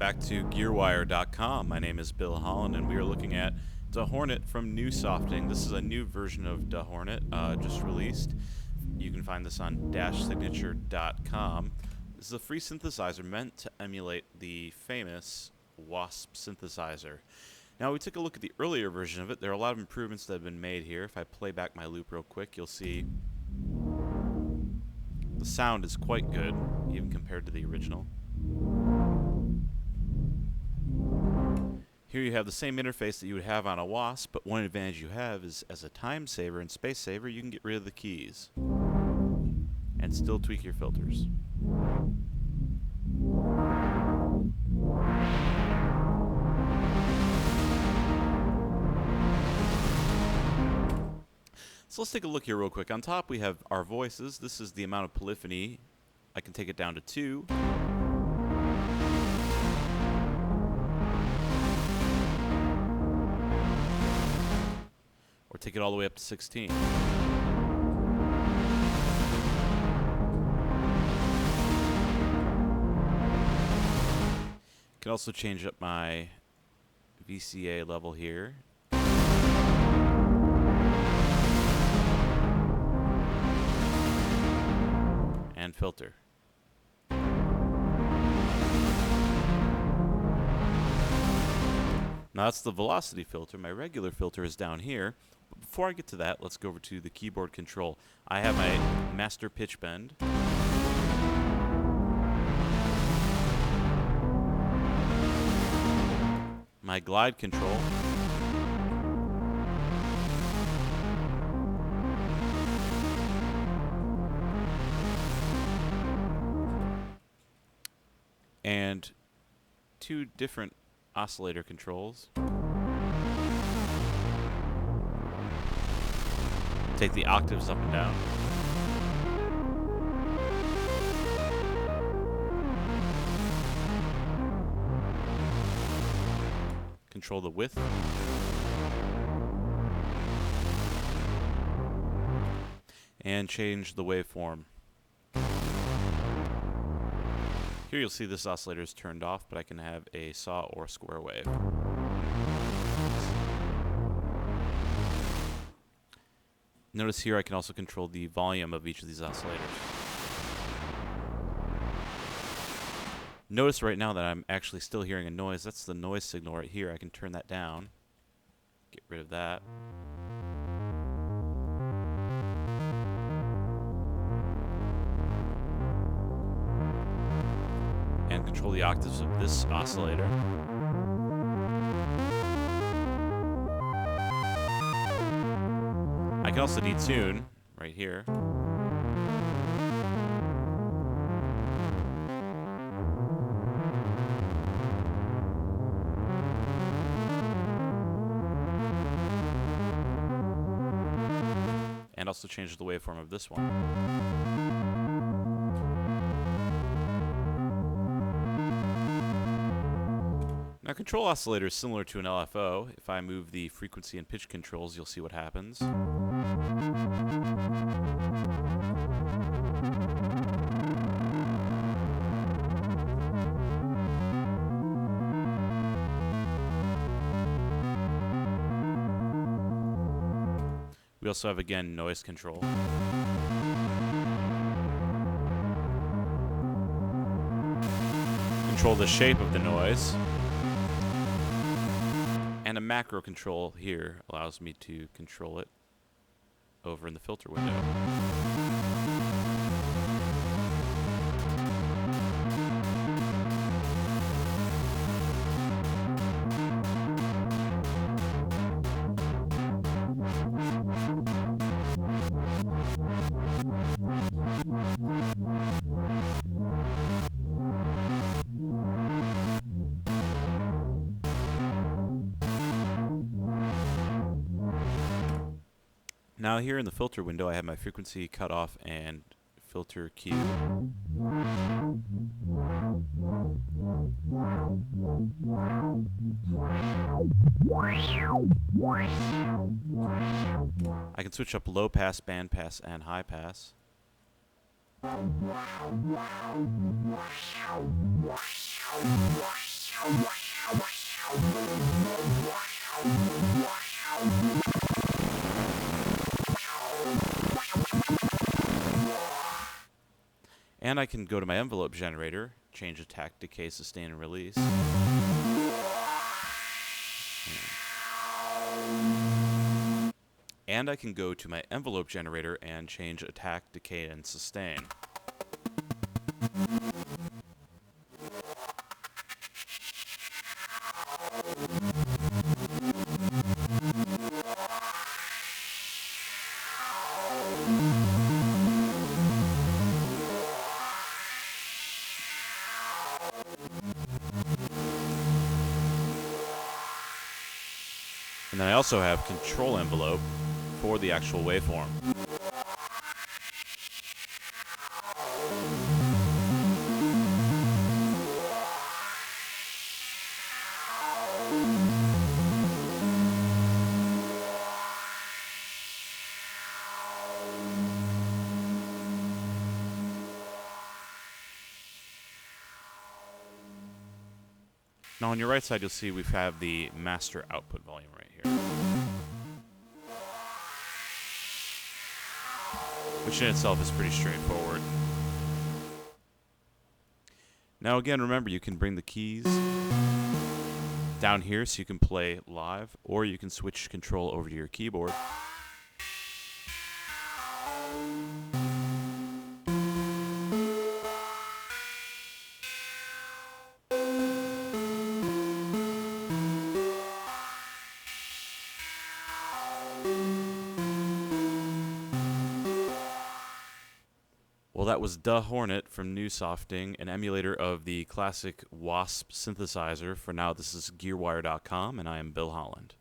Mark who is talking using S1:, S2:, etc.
S1: back to Gearwire.com. My name is Bill Holland, and we are looking at DaHornet from NUSofting. This is a new version of DaHornet, just released. You can find this on -signature.com. This is a free synthesizer meant to emulate the famous Wasp synthesizer. Now, we took a look at the earlier version of it. There are a lot of improvements that have been made here. If I play back my loop real quick, you'll see the sound is quite good, even compared to the original. Here you have the same interface that you would have on a Wasp, but one advantage you have is, as a time saver and space saver, you can get rid of the keys and still tweak your filters. So let's take a look here real quick. On top we have our voices. This is the amount of polyphony. I can take it down to 2. Or take it all the way up to 16. You can also change up my VCA level here. And filter. Now that's the velocity filter. My regular filter is down here. But before I get to that, let's go over to the keyboard control. I have my master pitch bend. My glide control. And 2 different oscillator controls. Take the octaves up and down. Control the width. And change the waveform. Here you'll see this oscillator is turned off, but I can have a saw or square wave. Notice here I can also control the volume of each of these oscillators. Notice right now that I'm actually still hearing a noise. That's the noise signal right here. I can turn that down. Get rid of that. And control the octaves of this oscillator. I can also detune right here. And also change the waveform of this one. Now, control oscillator is similar to an LFO. If I move the frequency and pitch controls, you'll see what happens. We also have, again, noise control. Control the shape of the noise. And a macro control here allows me to control it over in the filter window. Now here in the filter window, I have my frequency cutoff and filter cue. I can switch up low pass, band pass, and high pass. And I can go to my envelope generator, change attack, decay, sustain, and release. And I can go to my envelope generator and change attack, decay, and sustain. And then I also have control envelope for the actual waveform. Now on your right side, you'll see we have the master output volume right here, which in itself is pretty straightforward. Now again, remember, you can bring the keys down here so you can play live, or you can switch control over to your keyboard. Well, that was DaHornet from NUSofting, an emulator of the classic Wasp synthesizer. For now, this is Gearwire.com, and I am Bill Holland.